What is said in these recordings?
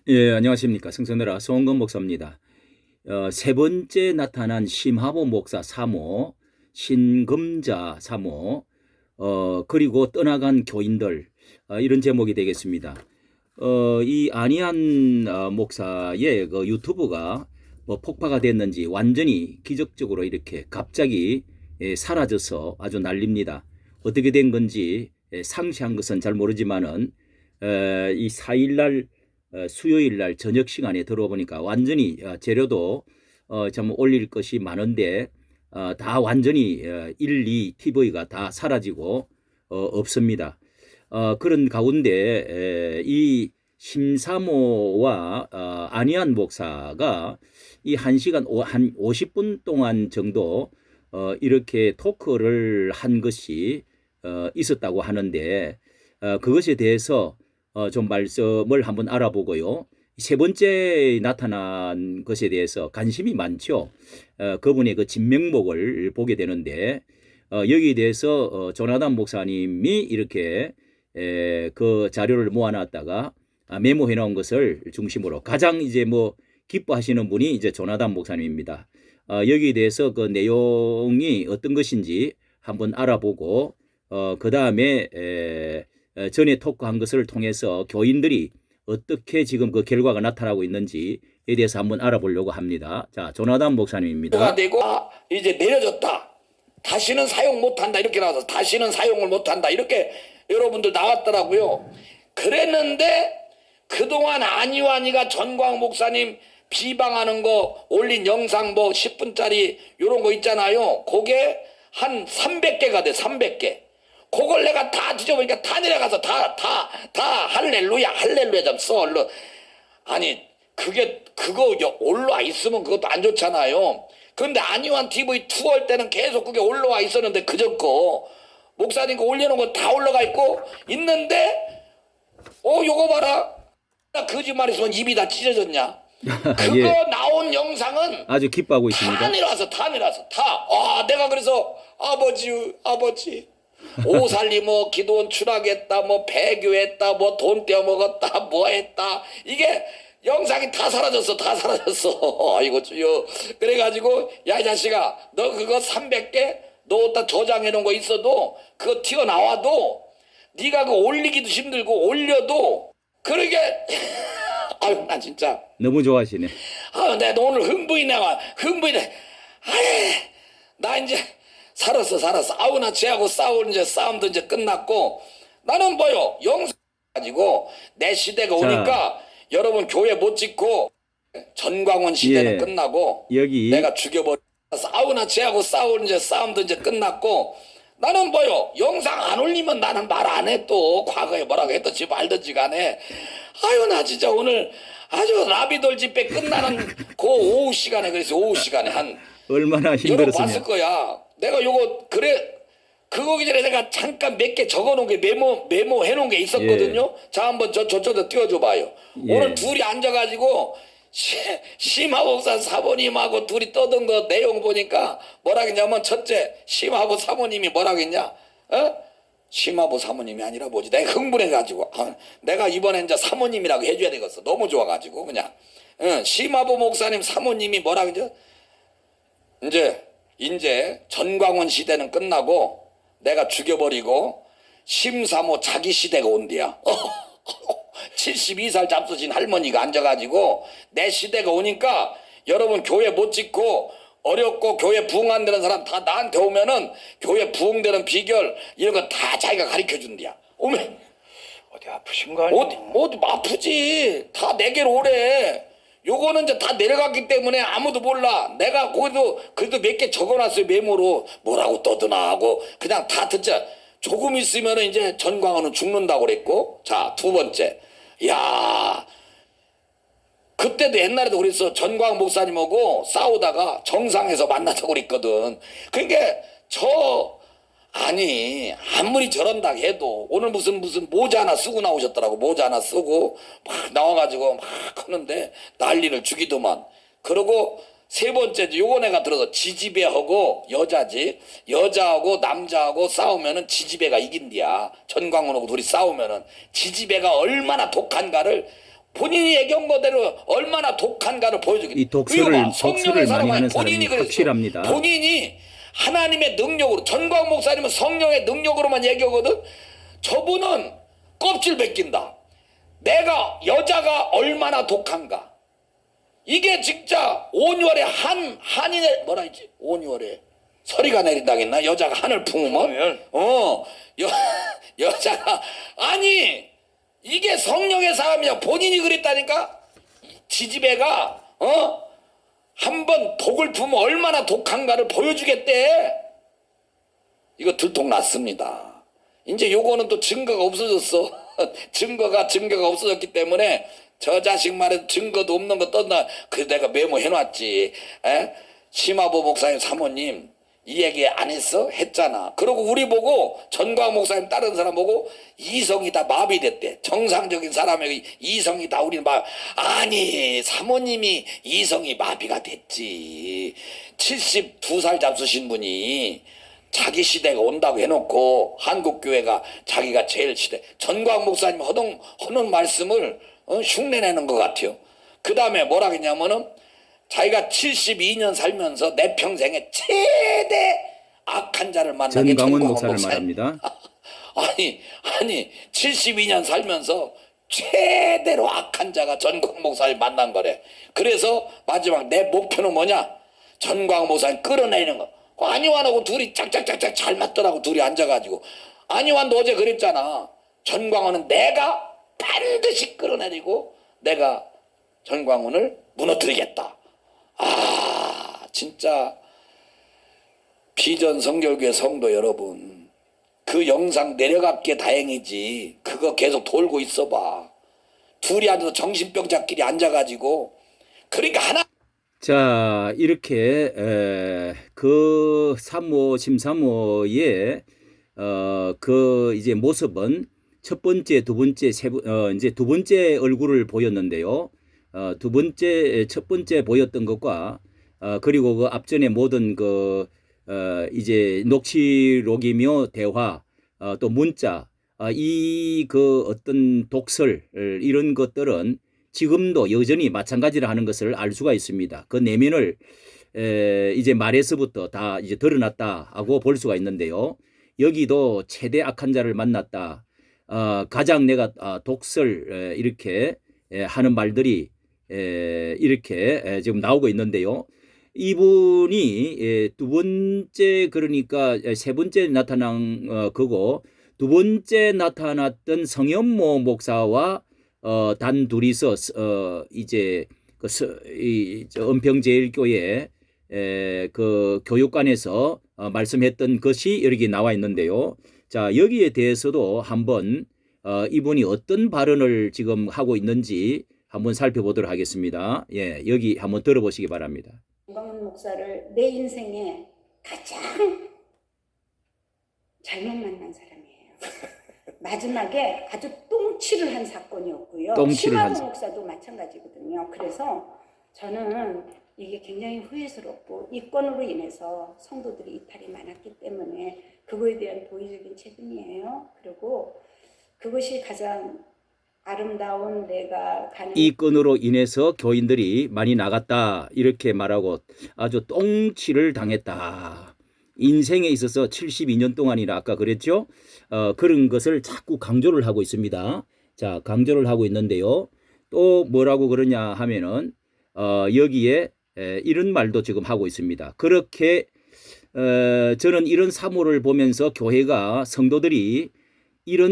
예, 안녕하십니까. 성선내라 송은건 목사입니다. 세 번째 나타난 심하보 목사 사모, 신금자 사모, 그리고 떠나간 교인들, 이런 제목이 되겠습니다. 이 안희한 목사의 그 유튜브가 뭐 폭파가 됐는지 완전히 기적적으로 이렇게 갑자기 사라져서 아주 난립니다. 어떻게 된 건지 상세한 것은 잘 모르지만은 이 4일날 수요일 날 저녁 시간에 들어보니까 완전히 재료도 좀 올릴 것이 많은데 다 완전히 1, 2 TV가 다 사라지고 없습니다. 그런 가운데 이 심사모와 안희한 목사가 이 1시간 한 50분 동안 정도 이렇게 토크를 한 것이 있었다고 하는데 그것에 대해서 좀 말씀을 한번 알아보고요. 세 번째 나타난 것에 대해서 관심이 많죠. 그분의 그 진명목을 보게 되는데 여기에 대해서 조나단 목사님이 이렇게 그 자료를 모아놨다가 메모해 놓은 것을 중심으로 가장 이제 뭐 기뻐하시는 분이 이제 조나단 목사님입니다. 여기에 대해서 그 내용이 어떤 것인지 한번 알아보고 그 다음에 전에 토크한 것을 통해서 교인들이 어떻게 지금 그 결과가 나타나고 있는지에 대해서 한번 알아보려고 합니다. 자, 조나단 목사님입니다. 되고 이제 내려졌다. 다시는 사용 못한다 이렇게 나와서 다시는 사용을 못한다 이렇게 여러분들 나왔더라고요. 그랬는데 그동안 안희환이가 전광 목사님 비방하는 거 올린 영상 뭐 10분짜리 요런 거 있잖아요. 그게 한 300개가 돼. 300개. 그걸 내가 다 뒤져보니까 다 내려가서 다 할렐루야 좀 써. 아니 그거 올라와 있으면 그것도 안 좋잖아요. 그런데 안희환 TV 투어할 때는 계속 그게 올라와 있었는데 그저 거 목사님 거 올려놓은 거 다 올라가 있는데 요거 봐라. 나 거짓말 있으면 입이 다 찢어졌냐. 그거 예. 나온 영상은 아주 기뻐하고 있습니다. 다 내려와서 내가 그래서 아버지 오살리 뭐 기도원 추락했다 뭐 배교했다 뭐 돈 떼어먹었다 뭐 했다 이게 영상이 다 사라졌어 아이고 주여. 그래가지고 야 이 자식아 너 그거 300개 너 어디다 저장해 놓은 거 있어도 그거 튀어나와도 네가 그거 올리기도 힘들고 올려도 그러게 아유 나 진짜 너무 좋아하시네. 내가 오늘 흥분이네. 나 이제 살았어. 아우 나 쟤하고 이제 싸움도 이제 끝났고 나는 뭐요 영상 가지고 내 시대가 오니까 여러분 교회 못 짓고 전광훈 시대는 예. 끝나고 여기 내가 죽여버렸어. 아우 나 쟤하고 이제 싸움도 이제 끝났고 나는 뭐요 영상 안 올리면 나는 말 안 해. 또 과거에 뭐라고 했든지 말든지 간에 아유 나 진짜 오늘 아주 라비돌 집회 끝나는 그 오후 시간에 그래서 오후 시간에 한 얼마나 여러분 힘들었으면. 봤을 거야. 내가 요거 그거기 전에 내가 잠깐 몇 개 적어놓은 게 메모해 놓은 게 있었거든요. 자 한번 저쪽에 띄워줘 봐요. 예. 오늘 둘이 앉아가지고 심하복사 사모님하고 둘이 떠든 거 내용 보니까 뭐라 했냐면 첫째 심하복 사모님이 뭐라 했냐 심하보 사모님이 아니라 뭐지 내가 흥분해가지고 내가 이번에 이제 사모님이라고 해줘야 되겠어. 너무 좋아가지고 그냥 심하보 목사님 사모님이 뭐라 그러죠. 이제 전광훈 시대는 끝나고 내가 죽여버리고 심사모 자기 시대가 온대야. 72살 잡수신 할머니가 앉아가지고 내 시대가 오니까 여러분 교회 못 짓고 어렵고 교회 부흥 안 되는 사람 다 나한테 오면은 교회 부흥되는 비결 이런 거 다 자기가 가르쳐 준대야. 오면 어디 아프신 거 아니야? 어디 아프지. 다 내게로 오래. 요거는 이제 다 내려갔기 때문에 아무도 몰라. 내가 거기도 그래도 몇 개 적어놨어요. 메모로 뭐라고 떠드나 하고 그냥 다 듣자. 조금 있으면은 이제 전광훈은 죽는다고 그랬고. 자, 두 번째. 야 그때도 옛날에도 그랬어. 전광 목사님하고 싸우다가 정상에서 만나자고 그랬거든. 그러니까 아니 아무리 저런다 해도 오늘 무슨 모자 하나 쓰고 나오셨더라고. 모자 하나 쓰고 막 나와가지고 막 하는데 난리를 주기더만. 그러고 세 번째 요거 내가 들어서 지지배하고 여자하고 남자하고 싸우면은 지지배가 이긴디야. 전광훈하고 둘이 싸우면은 지지배가 얼마나 독한가를 본인이 얘기한 거대로 얼마나 독한가를 보여주겠다. 이 독서를 많이 하는 사람이 확실합니다. 본인이 하나님의 능력으로, 전광 목사님은 성령의 능력으로만 얘기하거든. 저분은 껍질 벗긴다. 내가 여자가 얼마나 독한가. 이게 진짜 온유월에 한이 뭐라 했지? 온유월에 서리가 내린다겠나? 여자가 한을 품으면 여자가 아니 이게 성령의 사람이야. 본인이 그랬다니까. 지지배가 한번 독을 품으면 얼마나 독한가를 보여주겠대. 이거 들통났습니다. 이제 요거는 또 증거가 없어졌어. 증거가 없어졌기 때문에 저 자식 말에 증거도 없는 거 떴나. 그래서 내가 메모해놨지. 심화보 목사님 사모님 이 얘기 안 했어? 했잖아. 그러고 우리 보고 전광 목사님 다른 사람 보고 이성이 다 마비됐대. 정상적인 사람에게 이성이 다 우리는 아니 사모님이 이성이 마비가 됐지. 72살 잡수신 분이 자기 시대가 온다고 해놓고 한국교회가 자기가 제일 시대. 전광 목사님 하는 말씀을 흉내내는 것 같아요. 그 다음에 뭐라 했냐면은 자기가 72년 살면서 내 평생에 최대 악한 자를 만난 게 전광훈 전광훈 목사를 목사님. 말합니다. 아니 72년 살면서 최대로 악한 자가 전광훈 목사님 만난 거래. 그래서 마지막 내 목표는 뭐냐? 전광훈 목사님 끌어내리는 거. 안희환하고 둘이 짝짝짝짝 잘 맞더라고. 둘이 앉아가지고. 안희환도 어제 그랬잖아. 전광훈은 내가 반드시 끌어내리고 내가 전광훈을 무너뜨리겠다. 진짜 비전 성결교회 성도 여러분, 그 영상 내려갔기에 다행이지. 그거 계속 돌고 있어봐. 둘이 앉아서 정신병자끼리 앉아가지고. 그러니까 하나. 자, 이렇게 그 심사모의 그 이제 모습은 첫 번째, 두 번째, 이제 두 번째 얼굴을 보였는데요. 첫 번째 보였던 것과 그리고 그 앞전에 모든 이제 녹취록이며 대화, 또 문자, 이 그 어떤 독설 이런 것들은 지금도 여전히 마찬가지라 하는 것을 알 수가 있습니다. 그 내면을 이제 말에서부터 다 이제 드러났다고 볼 수가 있는데요. 여기도 최대 악한 자를 만났다. 가장 내가 독설 이렇게 하는 말들이 이렇게 지금 나오고 있는데요. 이분이 두 번째, 그러니까 세 번째 나타난 거고, 두 번째 나타났던 성현모 목사와 단 둘이서 이제 은평제일교회 그 교육관에서 말씀했던 것이 여기 나와 있는데요. 자, 여기에 대해서도 한번 이분이 어떤 발언을 지금 하고 있는지 한번 살펴보도록 하겠습니다. 예, 여기 한번 들어보시기 바랍니다. 전광훈 목사를 내 인생에 가장 잘못 만난 사람이에요. 마지막에 아주 똥치를 한 사건이었고요. 심화보 목사도 마찬가지거든요. 그래서 저는 이게 굉장히 후회스럽고 이 건으로 인해서 성도들이 이탈이 많았기 때문에 그거에 대한 도의적인 책임이에요. 그리고 그것이 가장 아름다운 내가 가는 이 건으로 인해서 교인들이 많이 나갔다 이렇게 말하고 아주 똥치를 당했다. 인생에 있어서 72년 동안이나 아까 그랬죠. 그런 것을 자꾸 강조를 하고 있습니다. 자, 강조를 하고 있는데요. 또 뭐라고 그러냐 하면은 여기에 이런 말도 지금 하고 있습니다. 그렇게 저는 이런 사모를 보면서 교회가 성도들이 이런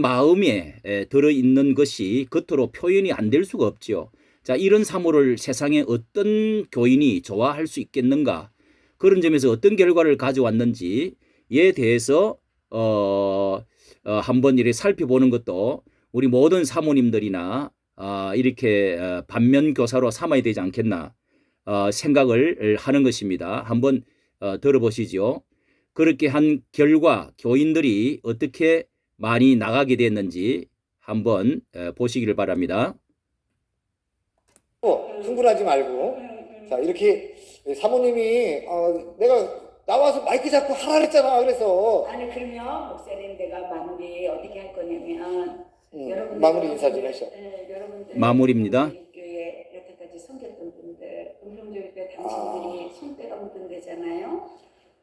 마음에 들어있는 것이 겉으로 표현이 안 될 수가 없죠. 자, 이런 사모를 세상에 어떤 교인이 좋아할 수 있겠는가? 그런 점에서 어떤 결과를 가져왔는지에 대해서 한번 이렇게 살펴보는 것도 우리 모든 사모님들이나 이렇게 반면교사로 삼아야 되지 않겠나 생각을 하는 것입니다. 한번 들어보시죠. 그렇게 한 결과 교인들이 어떻게 많이 나가게 됐는지 한번 보시기를 바랍니다. 흥분하지 말고 자 이렇게 사모님이 내가 나와서 마이크 잡고 하라 그랬잖아. 그래서 아니 그러면 목사님 내가 마무리 어떻게 할 거냐면 여러분들, 마무리 인사 좀 하시죠. 여러분들 마무리입니다. 교회 여태까지 섬겼던 분들, 은평교회 당신들이 손때가 묻은 데잖아요.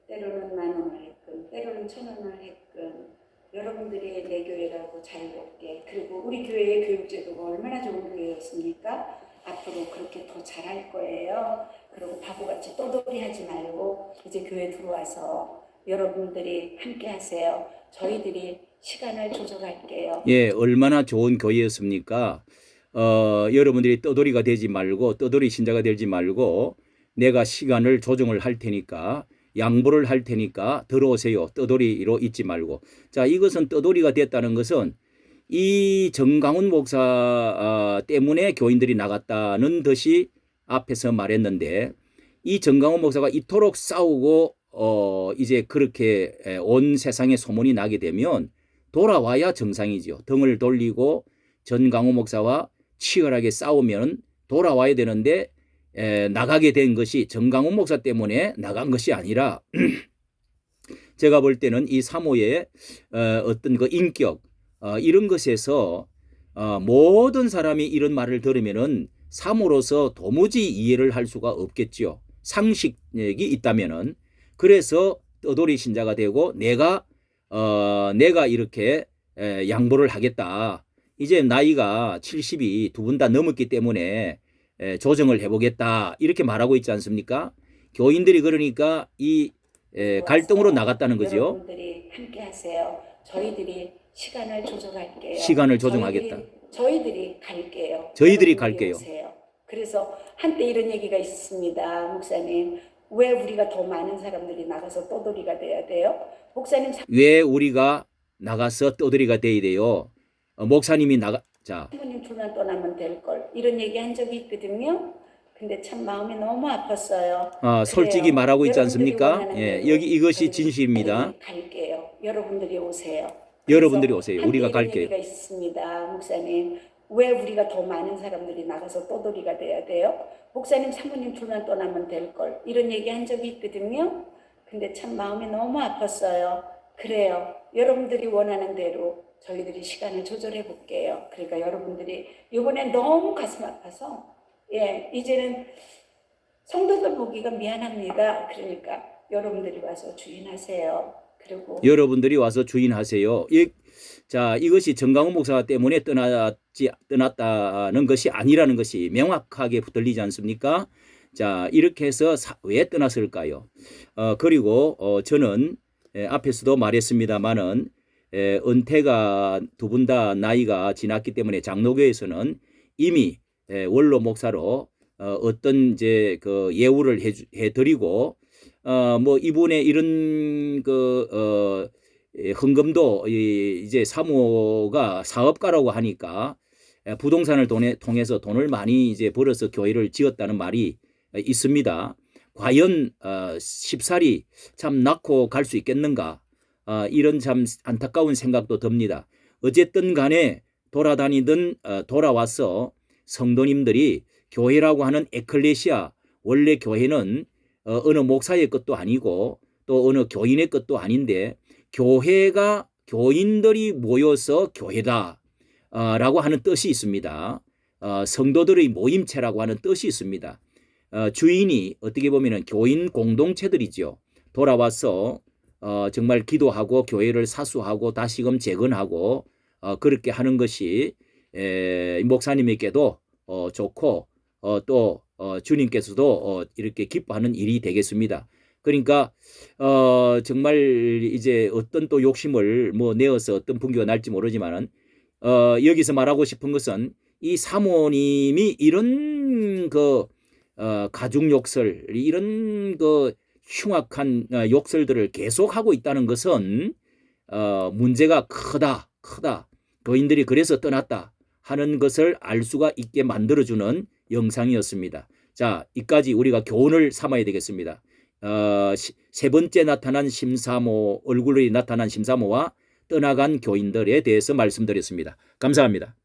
때로는 10,000원을 했건, 때로는 1,000원을 했건, 여러분들이 내 교회라고 자유롭게, 그리고 우리 교회의 교육제도가 얼마나 좋은 교회였습니까? 앞으로 그렇게 더 잘할 거예요. 그리고 바보같이 떠돌이하지 말고 이제 교회 들어와서 여러분들이 함께 하세요. 저희들이 시간을 조절할게요. 예, 얼마나 좋은 교회였습니까? 여러분들이 떠돌이가 되지 말고, 떠돌이 신자가 되지 말고, 내가 시간을 조정을 할 테니까, 양보를 할 테니까 들어오세요. 떠돌이로 있지 말고. 자, 이것은 떠돌이가 됐다는 것은 이 정강훈 목사 때문에 교인들이 나갔다는 듯이 앞에서 말했는데, 이 정강훈 목사가 이토록 싸우고 이제 그렇게 온 세상에 소문이 나게 되면 돌아와야 정상이죠. 등을 돌리고 정강훈 목사와 치열하게 싸우면 돌아와야 되는데 나가게 된 것이 정강훈 목사 때문에 나간 것이 아니라 제가 볼 때는 이 사모의 어떤 그 인격 이런 것에서 모든 사람이 이런 말을 들으면은 사모로서 도무지 이해를 할 수가 없겠죠. 상식이 있다면은. 그래서 떠돌이 신자가 되고 내가 이렇게 양보를 하겠다. 이제 나이가 70이 두 분 다 넘었기 때문에 조정을 해보겠다. 이렇게 말하고 있지 않습니까? 교인들이 그러니까 이 갈등으로 나갔다는 거죠. 여러분들이 함께 하세요. 저희들이 시간을 조정할게요. 시간을 조정하겠다. 저희들이 갈게요. 저희들이 갈게요. 오세요. 그래서 한때 이런 얘기가 있습니다. 목사님, 왜 우리가 더 많은 사람들이 나가서 떠돌이가 돼야 돼요? 목사님, 왜 우리가 나가서 떠돌이가 돼야 돼요? 목사님이 자, 사모님 둘만 떠나면 될 걸. 이런 얘기 한 적이 있거든요. 근데 참 마음이 너무 아팠어요. 솔직히 그래요. 말하고 있지 여러분들이 않습니까? 원하는 예, 대로 여기 이것이 저희들이 진실입니다. 갈게요. 여러분들이 오세요. 여러분들이 그래서 오세요. 한때 우리가 이런 갈게요. 얘기가 있습니다. 목사님, 왜 우리가 더 많은 사람들이 나가서 떠돌이가 돼야 돼요? 목사님, 사모님 둘만 떠나면 될 걸. 이런 얘기 한 적이 있거든요. 근데 참 마음이 너무 아팠어요. 그래요. 여러분들이 원하는 대로 저희들이 시간을 조절해 볼게요. 그러니까 여러분들이 이번에 너무 가슴 아파서 이제는 성도들 보기가 미안합니다. 그러니까 여러분들이 와서 주인하세요. 그리고 여러분들이 와서 주인하세요. 자, 이것이 정강훈 목사 때문에 떠났다는 것이 아니라는 것이 명확하게 들리지 않습니까? 자, 이렇게 해서 왜 떠났을까요? 그리고 저는 앞에서도 말했습니다마는 은퇴가 두 분 다 나이가 지났기 때문에 장로교에서는 이미 원로 목사로 어떤 이제 그 예우를 해드리고 뭐 이분의 이런 그 헌금도 이제 사모가 사업가라고 하니까 부동산을 통해서 돈을 많이 이제 벌어서 교회를 지었다는 말이 있습니다. 과연 쉽사리 참 낳고 갈 수 있겠는가? 이런 참 안타까운 생각도 듭니다. 어쨌든 간에 돌아다니든 돌아와서 성도님들이 교회라고 하는 에클레시아, 원래 교회는 어느 목사의 것도 아니고 또 어느 교인의 것도 아닌데 교회가 교인들이 모여서 교회다 라고 하는 뜻이 있습니다. 성도들의 모임체라고 하는 뜻이 있습니다. 주인이 어떻게 보면 교인 공동체들이죠. 돌아와서 정말 기도하고 교회를 사수하고 다시금 재건하고 그렇게 하는 것이 목사님에게도 좋고 또 주님께서도 이렇게 기뻐하는 일이 되겠습니다. 그러니까 정말 이제 어떤 또 욕심을 뭐 내어서 어떤 분규가 날지 모르지만은 여기서 말하고 싶은 것은 이 사모님이 이런 그 가중 욕설 이런 그 흉악한 욕설들을 계속하고 있다는 것은 문제가 크다. 교인들이 그래서 떠났다 하는 것을 알 수가 있게 만들어주는 영상이었습니다. 자, 이까지 우리가 교훈을 삼아야 되겠습니다. 세 번째 나타난 심사모, 얼굴이 나타난 심사모와 떠나간 교인들에 대해서 말씀드렸습니다. 감사합니다.